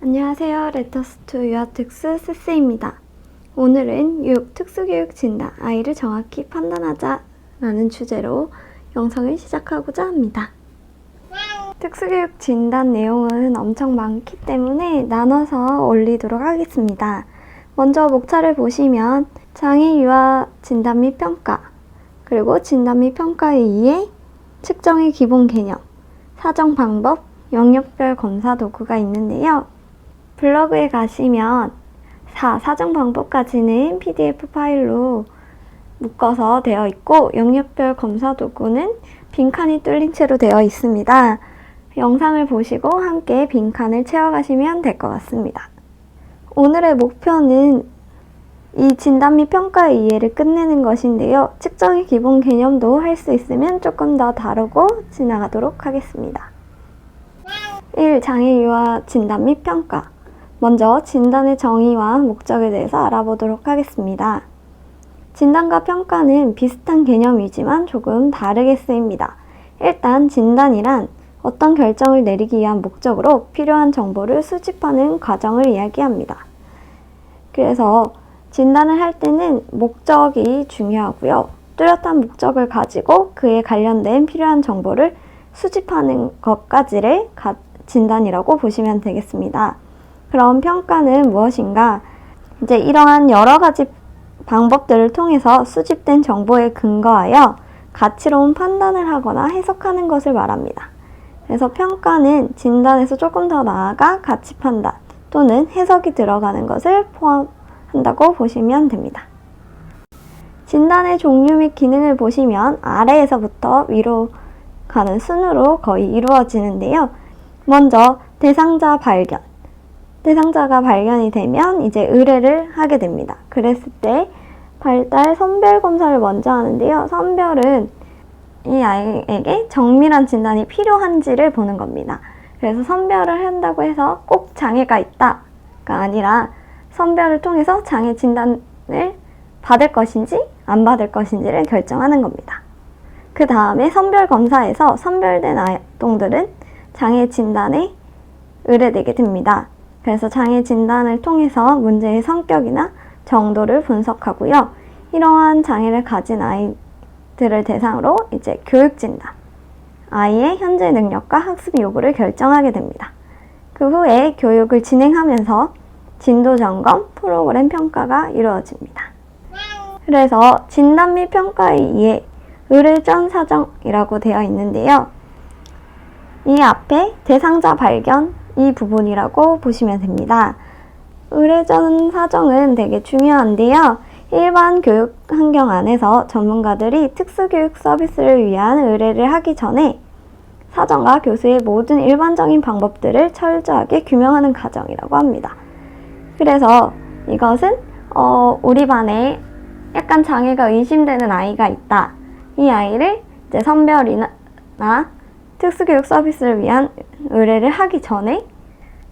안녕하세요. 레터스2 유아특수 스스입니다. 오늘은 유혹 특수교육 진단, 아이를 정확히 판단하자 라는 주제로 영상을 시작하고자 합니다. 특수교육 진단 내용은 엄청 많기 때문에 나눠서 올리도록 하겠습니다. 먼저 목차를 보시면 장애 유아 진단 및 평가, 그리고 진단 및 평가의 이해, 측정의 기본 개념, 사정 방법, 영역별 검사 도구가 있는데요. 블로그에 가시면 사정 방법까지는 PDF 파일로 묶어서 되어 있고, 영역별 검사 도구는 빈칸이 뚫린 채로 되어 있습니다. 영상을 보시고 함께 빈칸을 채워가시면 될 것 같습니다. 오늘의 목표는 이 진단 및 평가의 이해를 끝내는 것인데요. 측정의 기본 개념도 할 수 있으면 조금 더 다루고 지나가도록 하겠습니다. 1. 장애 유아 진단 및 평가. 먼저 진단의 정의와 목적에 대해서 알아보도록 하겠습니다. 진단과 평가는 비슷한 개념이지만 조금 다르게 쓰입니다. 일단 진단이란 어떤 결정을 내리기 위한 목적으로 필요한 정보를 수집하는 과정을 이야기합니다. 그래서 진단을 할 때는 목적이 중요하고요. 뚜렷한 목적을 가지고 그에 관련된 필요한 정보를 수집하는 것까지를 진단이라고 보시면 되겠습니다. 그럼 평가는 무엇인가? 이제 이러한 여러 가지 방법들을 통해서 수집된 정보에 근거하여 가치로운 판단을 하거나 해석하는 것을 말합니다. 그래서 평가는 진단에서 조금 더 나아가 가치 판단 또는 해석이 들어가는 것을 포함한다고 보시면 됩니다. 진단의 종류 및 기능을 보시면 아래에서부터 위로 가는 순으로 거의 이루어지는데요. 먼저 대상자 발견. 대상자가 발견이 되면 이제 의뢰를 하게 됩니다. 그랬을 때 발달 선별 검사를 먼저 하는데요. 선별은 이 아이에게 정밀한 진단이 필요한지를 보는 겁니다. 그래서 선별을 한다고 해서 꼭 장애가 있다가 아니라 선별을 통해서 장애 진단을 받을 것인지 안 받을 것인지를 결정하는 겁니다. 그 다음에 선별 검사에서 선별된 아동들은 장애 진단에 의뢰되게 됩니다. 그래서 장애 진단을 통해서 문제의 성격이나 정도를 분석하고요. 이러한 장애를 가진 아이들을 대상으로 이제 교육 진단, 아이의 현재 능력과 학습 요구를 결정하게 됩니다. 그 후에 교육을 진행하면서 진도 점검, 프로그램 평가가 이루어집니다. 그래서 진단 및 평가의 이해, 의뢰 전 사정이라고 되어 있는데요. 이 앞에 대상자 발견, 이 부분이라고 보시면 됩니다. 의뢰 전 사정은 되게 중요한데요. 일반 교육 환경 안에서 전문가들이 특수교육 서비스를 위한 의뢰를 하기 전에 사정과 교수의 모든 일반적인 방법들을 철저하게 규명하는 과정이라고 합니다. 그래서 이것은 우리 반에 약간 장애가 의심되는 아이가 있다. 이 아이를 이제 선별이나 특수교육 서비스를 위한 의뢰를 하기 전에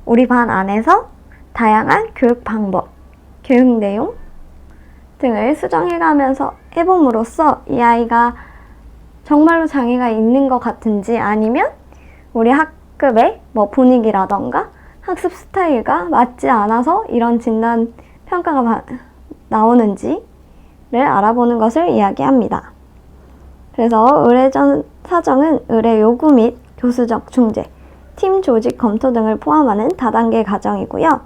우리 반 안에서 다양한 교육 방법, 교육 내용 등을 수정해가면서 해봄으로써 이 아이가 정말로 장애가 있는 것 같은지 아니면 우리 학급의 분위기라던가 학습 스타일과 맞지 않아서 이런 진단 평가가 나오는지를 알아보는 것을 이야기합니다. 그래서 의뢰 전 사정은 의뢰 요구 및 교수적 중재, 팀 조직 검토 등을 포함하는 다단계 과정이고요.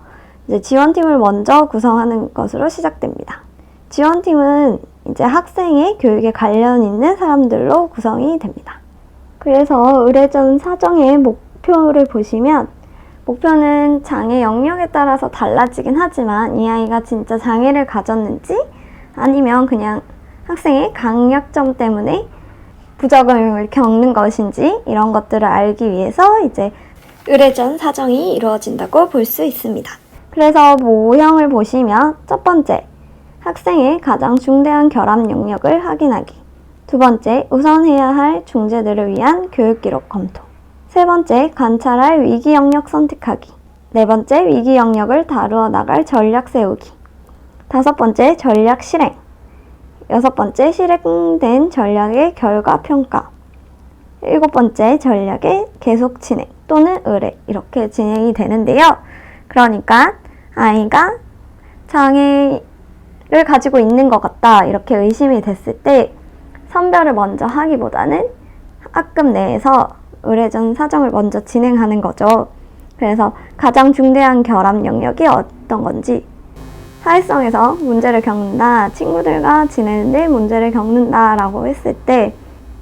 이제 지원팀을 먼저 구성하는 것으로 시작됩니다. 지원팀은 이제 학생의 교육에 관련 있는 사람들로 구성이 됩니다. 그래서 의뢰 전 사정의 목표를 보시면 목표는 장애 영역에 따라서 달라지긴 하지만 이 아이가 진짜 장애를 가졌는지 아니면 그냥 학생의 강약점 때문에 부적응을 겪는 것인지 이런 것들을 알기 위해서 이제 의뢰 전 사정이 이루어진다고 볼 수 있습니다. 그래서 모형을 보시면 첫 번째, 학생의 가장 중대한 결함 영역을 확인하기. 두 번째, 우선해야 할 중재들을 위한 교육 기록 검토. 세 번째, 관찰할 위기 영역 선택하기. 네 번째, 위기 영역을 다루어 나갈 전략 세우기. 다섯 번째, 전략 실행. 여섯 번째, 실행된 전략의 결과 평가. 일곱 번째, 전략의 계속 진행 또는 의뢰 이렇게 진행이 되는데요. 그러니까 아이가 장애를 가지고 있는 것 같다 이렇게 의심이 됐을 때 선별을 먼저 하기보다는 학급 내에서 의뢰전 사정을 먼저 진행하는 거죠. 그래서 가장 중대한 결합 영역이 어떤 건지, 사회성에서 문제를 겪는다, 친구들과 지내는데 문제를 겪는다 라고 했을 때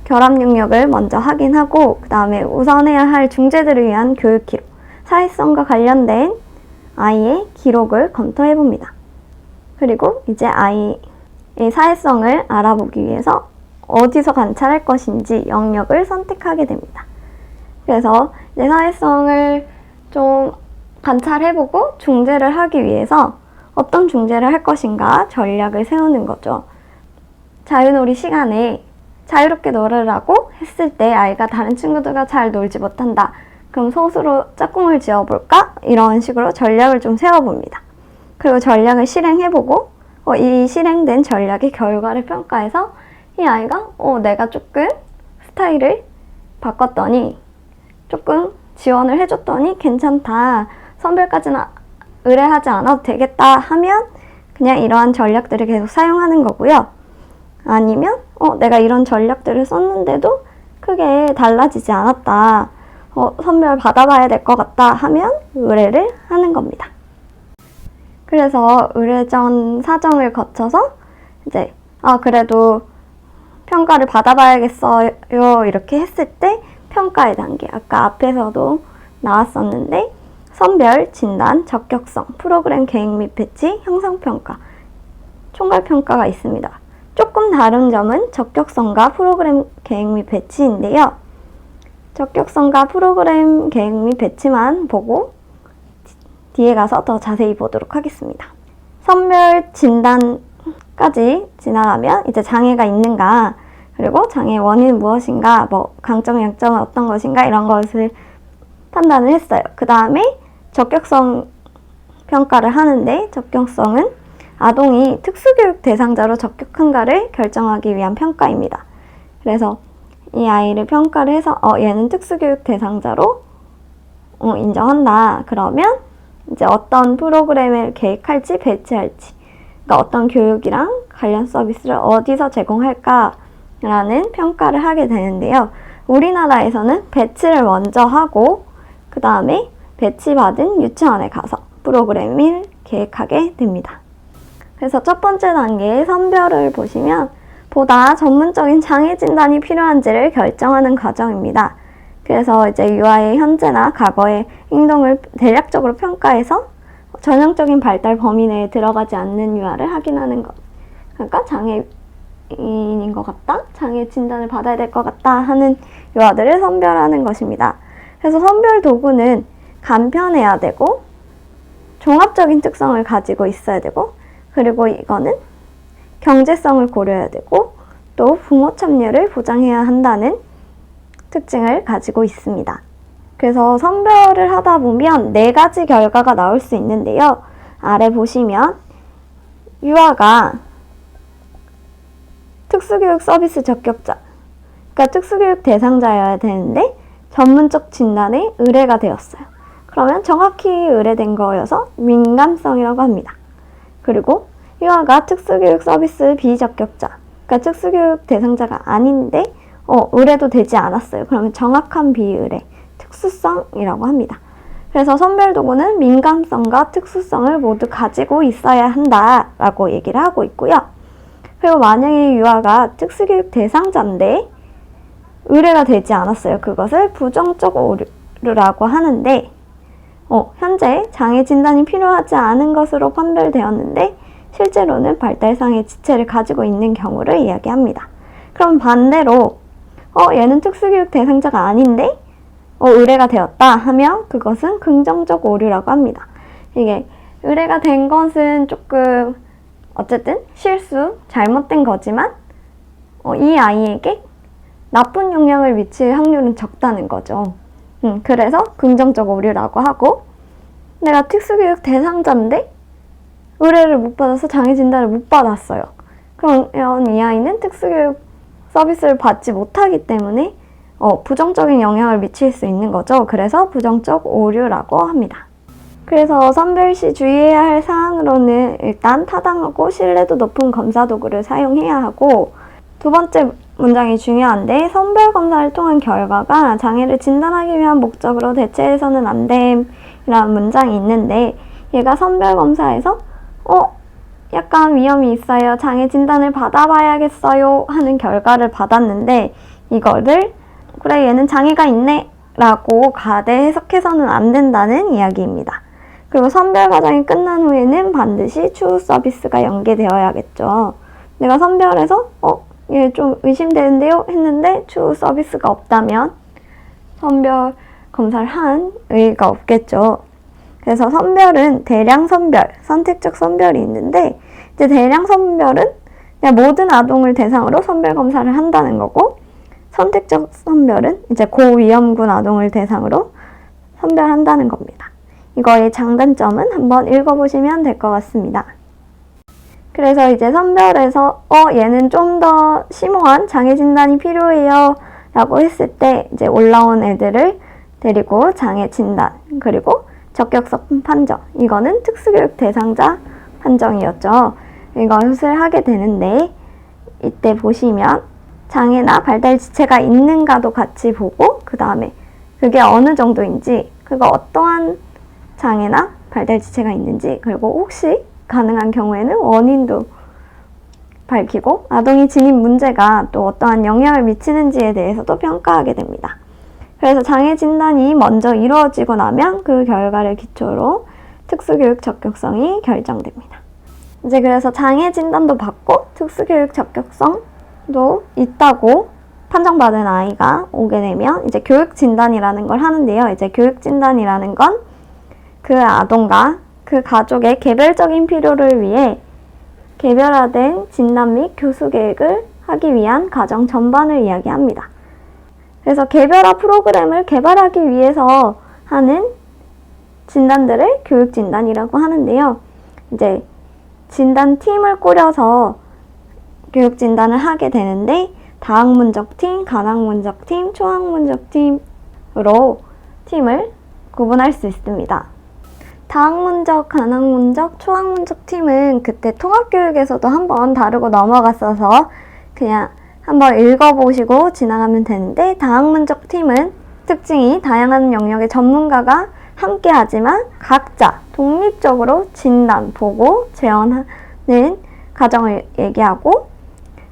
결합 영역을 먼저 확인하고 그 다음에 우선해야 할 중재들을 위한 교육 기록, 사회성과 관련된 아이의 기록을 검토해 봅니다. 그리고 이제 아이의 사회성을 알아보기 위해서 어디서 관찰할 것인지 영역을 선택하게 됩니다. 그래서 이제 사회성을 좀 관찰해보고 중재를 하기 위해서 어떤 중재를 할 것인가 전략을 세우는 거죠. 자유놀이 시간에 자유롭게 놀으라고 했을 때 아이가 다른 친구들과 잘 놀지 못한다. 그럼 스스로 짝꿍을 지어볼까? 이런 식으로 전략을 좀 세워봅니다. 그리고 전략을 실행해보고 이 실행된 전략의 결과를 평가해서 이 아이가 내가 조금 스타일을 바꿨더니 조금 지원을 해줬더니 괜찮다. 선별까지는 의뢰하지 않아도 되겠다 하면 그냥 이러한 전략들을 계속 사용하는 거고요. 아니면 내가 이런 전략들을 썼는데도 크게 달라지지 않았다. 선별 받아봐야 될 것 같다 하면 의뢰를 하는 겁니다. 그래서 의뢰전 사정을 거쳐서 이제 그래도 평가를 받아봐야겠어요 이렇게 했을 때 평가의 단계, 아까 앞에서도 나왔었는데 선별, 진단, 적격성, 프로그램 계획 및 배치, 형성평가, 총괄평가가 있습니다. 조금 다른 점은 적격성과 프로그램 계획 및 배치인데요. 적격성과 프로그램 계획 및 배치만 보고 뒤에 가서 더 자세히 보도록 하겠습니다. 선별, 진단까지 지나가면 이제 장애가 있는가, 그리고 장애의 원인은 무엇인가, 강점, 약점은 어떤 것인가 이런 것을 판단을 했어요. 그 다음에 적격성 평가를 하는데 적격성은 아동이 특수교육 대상자로 적격한가를 결정하기 위한 평가입니다. 그래서 이 아이를 평가를 해서 얘는 특수교육 대상자로 인정한다. 그러면 이제 어떤 프로그램을 계획할지 배치할지, 그러니까 어떤 교육이랑 관련 서비스를 어디서 제공할까라는 평가를 하게 되는데요. 우리나라에서는 배치를 먼저 하고 그 다음에 배치받은 유치원에 가서 프로그램을 계획하게 됩니다. 그래서 첫 번째 단계의 선별을 보시면 보다 전문적인 장애 진단이 필요한지를 결정하는 과정입니다. 그래서 이제 유아의 현재나 과거의 행동을 대략적으로 평가해서 전형적인 발달 범위 내에 들어가지 않는 유아를 확인하는 것. 그러니까 장애인인 것 같다, 장애 진단을 받아야 될 것 같다 하는 유아들을 선별하는 것입니다. 그래서 선별 도구는 간편해야 되고 종합적인 특성을 가지고 있어야 되고, 그리고 이거는 경제성을 고려해야 되고 또 부모 참여를 보장해야 한다는 특징을 가지고 있습니다. 그래서 선별을 하다 보면 4가지 결과가 나올 수 있는데요. 아래 보시면 유아가 특수교육 서비스 적격자, 그러니까 특수교육 대상자여야 되는데 전문적 진단에 의뢰가 되었어요. 그러면 정확히 의뢰된 거여서 민감성이라고 합니다. 그리고 유아가 특수교육 서비스 비적격자, 그러니까 특수교육 대상자가 아닌데 의뢰도 되지 않았어요. 그러면 정확한 비의뢰, 특수성이라고 합니다. 그래서 선별 도구는 민감성과 특수성을 모두 가지고 있어야 한다라고 얘기를 하고 있고요. 그리고 만약에 유아가 특수교육 대상자인데 의뢰가 되지 않았어요. 그것을 부정적 오류라고 하는데 현재 장애 진단이 필요하지 않은 것으로 판별되었는데 실제로는 발달상의 지체를 가지고 있는 경우를 이야기합니다. 그럼 반대로 얘는 특수교육 대상자가 아닌데 의뢰가 되었다 하면 그것은 긍정적 오류라고 합니다. 이게 의뢰가 된 것은 조금 어쨌든 실수, 잘못된 거지만 이 아이에게 나쁜 영향을 미칠 확률은 적다는 거죠. 그래서 긍정적 오류라고 하고, 내가 특수교육 대상자인데 의뢰를 못 받아서 장애 진단을 못 받았어요. 그러면 이 아이는 특수교육 서비스를 받지 못하기 때문에 부정적인 영향을 미칠 수 있는 거죠. 그래서 부정적 오류라고 합니다. 그래서 선별 시 주의해야 할 사항으로는 일단 타당하고 신뢰도 높은 검사 도구를 사용해야 하고, 두 번째 문장이 중요한데, 선별 검사를 통한 결과가 장애를 진단하기 위한 목적으로 대체해서는 안 됨이라는 문장이 있는데, 얘가 선별 검사에서 약간 위험이 있어요, 장애 진단을 받아봐야겠어요 하는 결과를 받았는데, 이거를 그래 얘는 장애가 있네 라고 가대 해석해서는 안 된다는 이야기입니다. 그리고 선별 과정이 끝난 후에는 반드시 추후 서비스가 연계되어야겠죠. 내가 선별해서 얘 좀 의심되는데요 했는데 추후 서비스가 없다면 선별 검사를 한 의의가 없겠죠. 그래서 선별은 대량 선별, 선택적 선별이 있는데, 이제 대량 선별은 그냥 모든 아동을 대상으로 선별 검사를 한다는 거고, 선택적 선별은 이제 고위험군 아동을 대상으로 선별한다는 겁니다. 이거의 장단점은 한번 읽어보시면 될 것 같습니다. 그래서 이제 선별에서 얘는 좀 더 심오한 장애 진단이 필요해요 라고 했을 때 이제 올라온 애들을 데리고 장애 진단, 그리고 적격성 판정, 이거는 특수교육 대상자 판정이었죠. 이것을 하게 되는데, 이때 보시면 장애나 발달 지체가 있는가도 같이 보고, 그 다음에 그게 어느 정도인지, 그거 어떠한 장애나 발달 지체가 있는지, 그리고 혹시 가능한 경우에는 원인도 밝히고, 아동이 지닌 문제가 또 어떠한 영향을 미치는지에 대해서도 평가하게 됩니다. 그래서 장애 진단이 먼저 이루어지고 나면 그 결과를 기초로 특수교육 적격성이 결정됩니다. 이제 그래서 장애 진단도 받고 특수교육 적격성도 있다고 판정받은 아이가 오게 되면 이제 교육 진단이라는 걸 하는데요. 이제 교육 진단이라는 건 그 아동과 그 가족의 개별적인 필요를 위해 개별화된 진단 및 교수 계획을 하기 위한 과정 전반을 이야기합니다. 그래서 개별화 프로그램을 개발하기 위해서 하는 진단들을 교육 진단이라고 하는데요. 이제 진단팀을 꾸려서 교육 진단을 하게 되는데, 다학문적팀, 간학문적팀, 초학문적팀으로 팀을 구분할 수 있습니다. 다학문적, 간학문적, 초학문적 팀은 그때 통합교육에서도 한번 다루고 넘어갔어서 그냥 한번 읽어보시고 지나가면 되는데, 다학문적 팀은 특징이 다양한 영역의 전문가가 함께 하지만 각자 독립적으로 진단, 보고, 재현하는 과정을 얘기하고,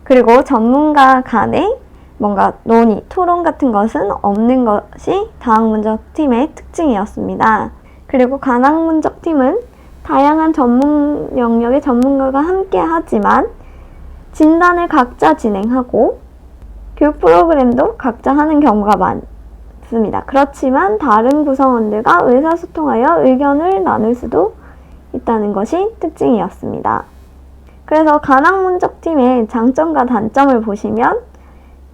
그리고 전문가 간의 뭔가 논의, 토론 같은 것은 없는 것이 다학문적 팀의 특징이었습니다. 그리고 간학문적 팀은 다양한 전문 영역의 전문가가 함께 하지만 진단을 각자 진행하고 교육 프로그램도 각자 하는 경우가 많습니다. 그렇지만 다른 구성원들과 의사소통하여 의견을 나눌 수도 있다는 것이 특징이었습니다. 그래서 간학문적 팀의 장점과 단점을 보시면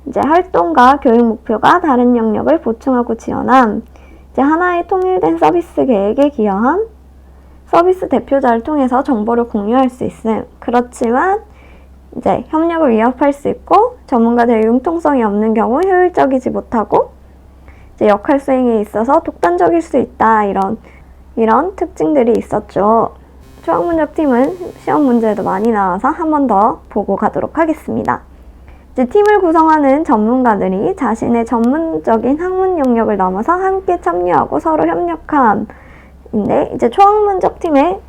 이제 활동과 교육 목표가 다른 영역을 보충하고 지원함, 이제 하나의 통일된 서비스 계획에 기여함, 서비스 대표자를 통해서 정보를 공유할 수 있음. 그렇지만 이제 협력을 위협할 수 있고, 전문가들의 융통성이 없는 경우 효율적이지 못하고, 이제 역할 수행에 있어서 독단적일 수 있다. 이런 특징들이 있었죠. 초학문적 팀은 시험 문제도 많이 나와서 한 번 더 보고 가도록 하겠습니다. 이제 팀을 구성하는 전문가들이 자신의 전문적인 학문 영역을 넘어서 함께 참여하고 서로 협력함인데, 이제 초학문적 팀의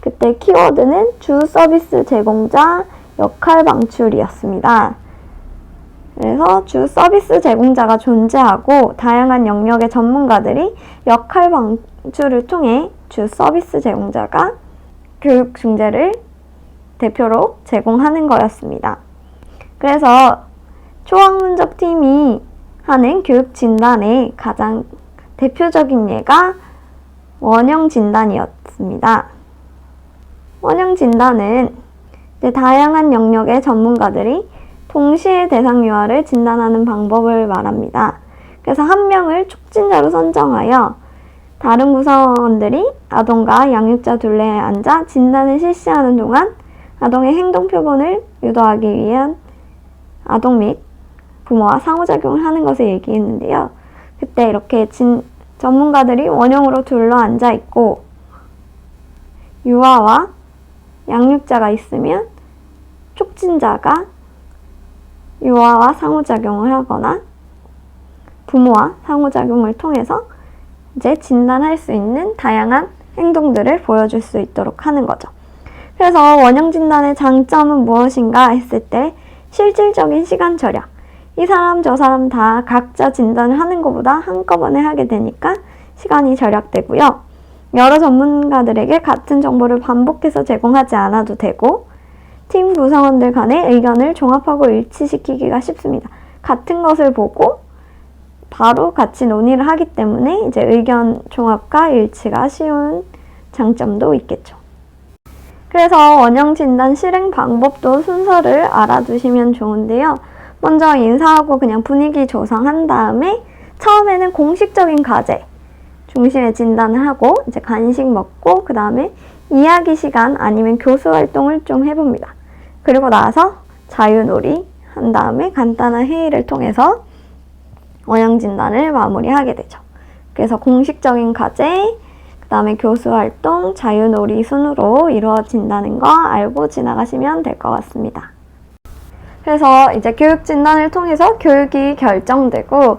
그때 키워드는 주 서비스 제공자 역할 방출이었습니다. 그래서 주 서비스 제공자가 존재하고 다양한 영역의 전문가들이 역할 방출을 통해 주 서비스 제공자가 교육 중재를 대표로 제공하는 거였습니다. 그래서 초학문적 팀이 하는 교육 진단의 가장 대표적인 예가 원형 진단이었습니다. 원형 진단은 다양한 영역의 전문가들이 동시에 대상 유아를 진단하는 방법을 말합니다. 그래서 한 명을 촉진자로 선정하여 다른 구성원들이 아동과 양육자 둘레에 앉아 진단을 실시하는 동안 아동의 행동 표본을 유도하기 위한 아동 및 부모와 상호작용을 하는 것을 얘기했는데요. 그때 이렇게 전문가들이 원형으로 둘러 앉아 있고 유아와 양육자가 있으면 촉진자가 유아와 상호작용을 하거나 부모와 상호작용을 통해서 이제 진단할 수 있는 다양한 행동들을 보여줄 수 있도록 하는 거죠. 그래서 원형 진단의 장점은 무엇인가 했을 때 실질적인 시간 절약. 이 사람 저 사람 다 각자 진단을 하는 것보다 한꺼번에 하게 되니까 시간이 절약되고요. 여러 전문가들에게 같은 정보를 반복해서 제공하지 않아도 되고 팀 구성원들 간의 의견을 종합하고 일치시키기가 쉽습니다. 같은 것을 보고 바로 같이 논의를 하기 때문에 이제 의견 종합과 일치가 쉬운 장점도 있겠죠. 그래서 원형 진단 실행 방법도 순서를 알아두시면 좋은데요. 먼저 인사하고 그냥 분위기 조성한 다음에 처음에는 공식적인 과제 중심의 진단을 하고 이제 간식 먹고 그 다음에 이야기 시간 아니면 교수 활동을 좀 해봅니다. 그리고 나서 자유놀이 한 다음에 간단한 회의를 통해서 원형 진단을 마무리하게 되죠. 그래서 공식적인 과제, 그 다음에 교수 활동, 자유놀이 순으로 이루어진다는 거 알고 지나가시면 될 것 같습니다. 그래서 이제 교육 진단을 통해서 교육이 결정되고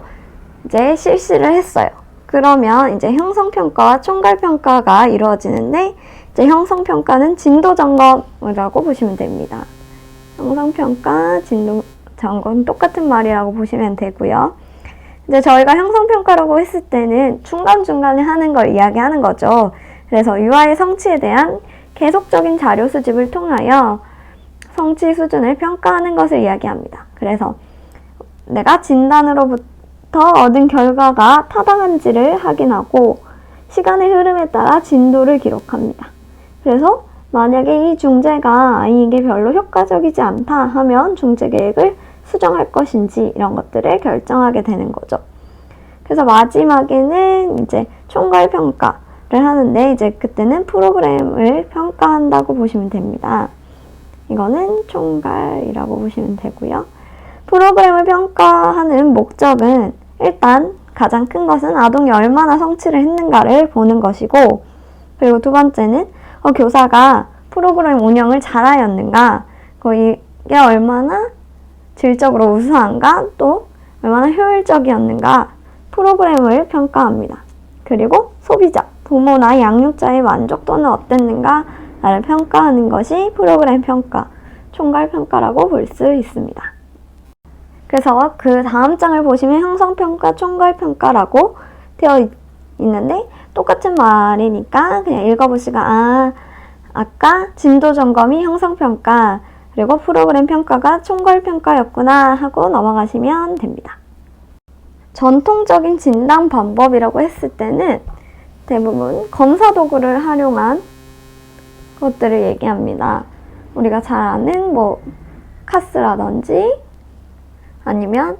이제 실시를 했어요. 그러면 이제 형성평가와 총괄평가가 이루어지는데 이제 형성평가는 진도점검이라고 보시면 됩니다. 형성평가, 진도점검 똑같은 말이라고 보시면 되고요. 이제 저희가 형성평가라고 했을 때는 중간중간에 하는 걸 이야기하는 거죠. 그래서 유아의 성취에 대한 계속적인 자료 수집을 통하여 성취 수준을 평가하는 것을 이야기합니다. 그래서 내가 진단으로부터 얻은 결과가 타당한지를 확인하고 시간의 흐름에 따라 진도를 기록합니다. 그래서 만약에 이 중재가 아이에게 별로 효과적이지 않다 하면 중재 계획을 수정할 것인지 이런 것들을 결정하게 되는 거죠. 그래서 마지막에는 이제 총괄 평가를 하는데 이제 그때는 프로그램을 평가한다고 보시면 됩니다. 이거는 총괄이라고 보시면 되고요. 프로그램을 평가하는 목적은 일단 가장 큰 것은 아동이 얼마나 성취를 했는가를 보는 것이고 그리고 두 번째는 교사가 프로그램 운영을 잘하였는가 이게 얼마나 질적으로 우수한가 또 얼마나 효율적이었는가 프로그램을 평가합니다. 그리고 소비자, 부모나 양육자의 만족도는 어땠는가 를 평가하는 것이 프로그램 평가, 총괄 평가라고 볼 수 있습니다. 그래서 그 다음 장을 보시면 형성평가, 총괄 평가라고 되어 있는데 똑같은 말이니까 그냥 읽어보시가 아까 진도 점검이 형성평가 그리고 프로그램 평가가 총괄 평가였구나 하고 넘어가시면 됩니다. 전통적인 진단 방법이라고 했을 때는 대부분 검사 도구를 활용한 것들을 얘기합니다. 우리가 잘 아는 카스라든지 아니면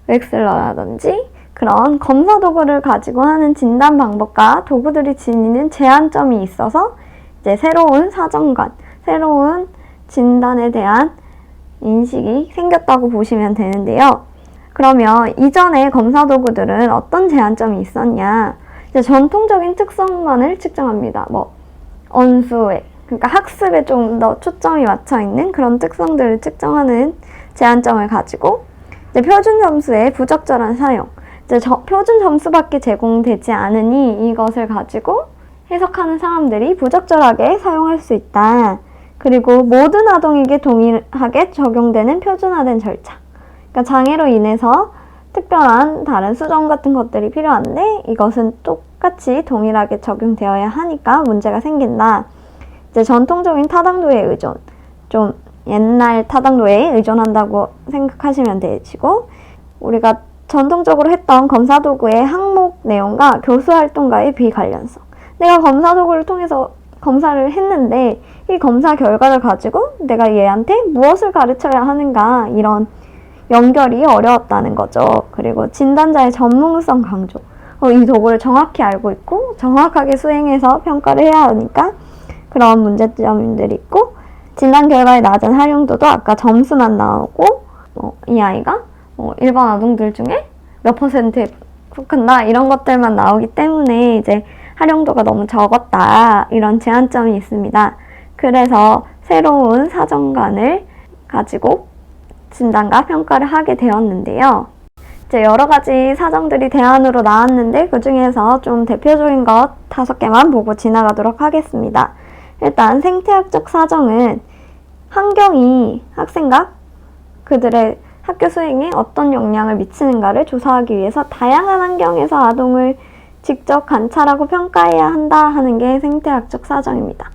웩슬러라든지 그런 검사 도구를 가지고 하는 진단 방법과 도구들이 지니는 제한점이 있어서 이제 새로운 사정관, 새로운 진단에 대한 인식이 생겼다고 보시면 되는데요. 그러면 이전에 검사 도구들은 어떤 제한점이 있었냐? 이제 전통적인 특성만을 측정합니다. 언수회, 그러니까 학습에 좀 더 초점이 맞춰 있는 그런 특성들을 측정하는 제한점을 가지고 이제 표준 점수의 부적절한 사용, 이제 표준 점수밖에 제공되지 않으니 이것을 가지고 해석하는 사람들이 부적절하게 사용할 수 있다. 그리고 모든 아동에게 동일하게 적용되는 표준화된 절차. 그러니까 장애로 인해서 특별한 다른 수정 같은 것들이 필요한데 이것은 똑같이 동일하게 적용되어야 하니까 문제가 생긴다. 이제 전통적인 타당도에 의존, 좀 옛날 타당도에 의존한다고 생각하시면 되시고 우리가 전통적으로 했던 검사 도구의 항목 내용과 교수 활동과의 비관련성. 내가 검사 도구를 통해서 검사를 했는데 이 검사 결과를 가지고 내가 얘한테 무엇을 가르쳐야 하는가 이런 연결이 어려웠다는 거죠. 그리고 진단자의 전문성 강조. 이 도구를 정확히 알고 있고 정확하게 수행해서 평가를 해야 하니까 그런 문제점들이 있고 진단 결과의 낮은 활용도도 아까 점수만 나오고 이 아이가 일반 아동들 중에 몇 퍼센트에 속한다 이런 것들만 나오기 때문에 이제 활용도가 너무 적었다. 이런 제한점이 있습니다. 그래서 새로운 사정관을 가지고 진단과 평가를 하게 되었는데요. 이제 여러 가지 사정들이 대안으로 나왔는데 그 중에서 좀 대표적인 것 5개만 보고 지나가도록 하겠습니다. 일단 생태학적 사정은 환경이 학생과 그들의 학교 수행에 어떤 영향을 미치는가를 조사하기 위해서 다양한 환경에서 아동을 직접 관찰하고 평가해야 한다 하는 게 생태학적 사정입니다.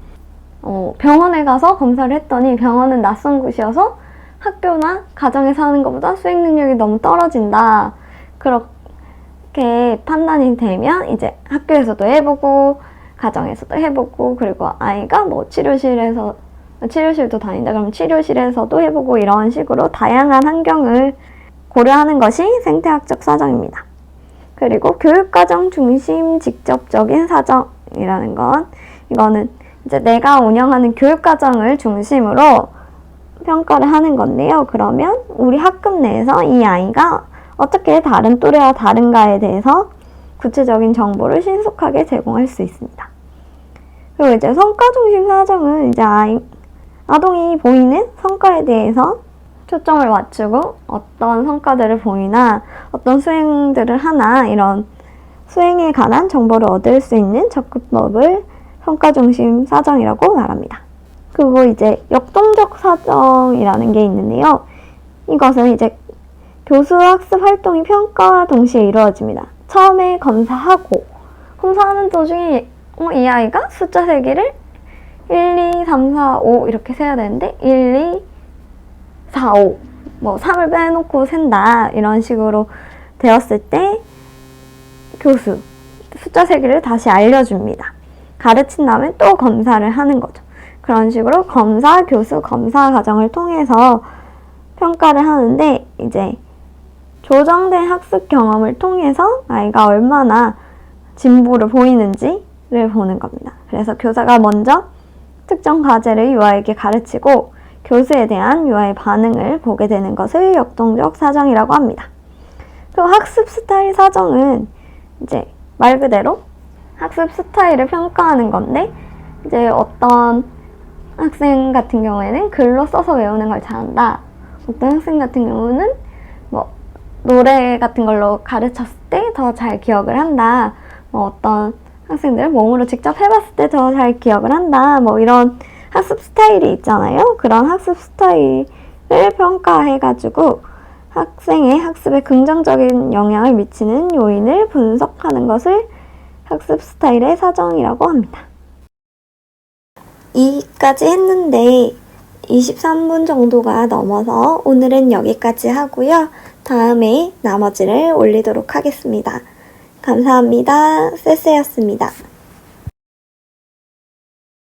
병원에 가서 검사를 했더니 병원은 낯선 곳이어서 학교나 가정에서 하는 것보다 수행 능력이 너무 떨어진다. 그렇게 판단이 되면 이제 학교에서도 해보고 가정에서도 해보고 그리고 아이가 뭐 치료실도 다닌다 그러면 치료실에서도 해보고 이런 식으로 다양한 환경을 고려하는 것이 생태학적 사정입니다. 그리고 교육과정 중심 직접적인 사정이라는 건 이거는 이제 내가 운영하는 교육과정을 중심으로 평가를 하는 건데요. 그러면 우리 학급 내에서 이 아이가 어떻게 다른 또래와 다른가에 대해서 구체적인 정보를 신속하게 제공할 수 있습니다. 그리고 이제 성과 중심 사정은 이제 아동이 보이는 성과에 대해서 초점을 맞추고 어떤 성과들을 보이나 어떤 수행들을 하나 이런 수행에 관한 정보를 얻을 수 있는 접근법을 성과 중심 사정이라고 말합니다. 그리고 이제 역동적 사정이라는 게 있는데요. 이것은 이제 교수 학습 활동이 평가와 동시에 이루어집니다. 처음에 검사하는 도중에 이 아이가 숫자 세기를 1, 2, 3, 4, 5 이렇게 세야 되는데 1, 2, 4, 5 뭐 3을 빼놓고 센다 이런 식으로 되었을 때 교수 숫자 세기를 다시 알려줍니다. 가르친 다음에 또 검사를 하는 거죠. 그런 식으로 검사, 교수, 검사 과정을 통해서 평가를 하는데 이제 조정된 학습 경험을 통해서 아이가 얼마나 진보를 보이는지를 보는 겁니다. 그래서 교사가 먼저 특정 과제를 유아에게 가르치고 교수에 대한 유아의 반응을 보게 되는 것을 역동적 사정이라고 합니다. 그리고 학습 스타일 사정은 이제 말 그대로 학습 스타일을 평가하는 건데 이제 어떤 학생 같은 경우에는 글로 써서 외우는 걸 잘한다. 어떤 학생 같은 경우는 뭐 노래 같은 걸로 가르쳤을 때 더 잘 기억을 한다. 뭐 어떤 학생들은 몸으로 직접 해봤을 때 더 잘 기억을 한다. 뭐 이런 학습 스타일이 있잖아요. 그런 학습 스타일을 평가해가지고 학생의 학습에 긍정적인 영향을 미치는 요인을 분석하는 것을 학습 스타일의 사정이라고 합니다. 여기까지 했는데 23분 정도가 넘어서 오늘은 여기까지 하고요. 다음에 나머지를 올리도록 하겠습니다. 감사합니다. 쎄쎄였습니다.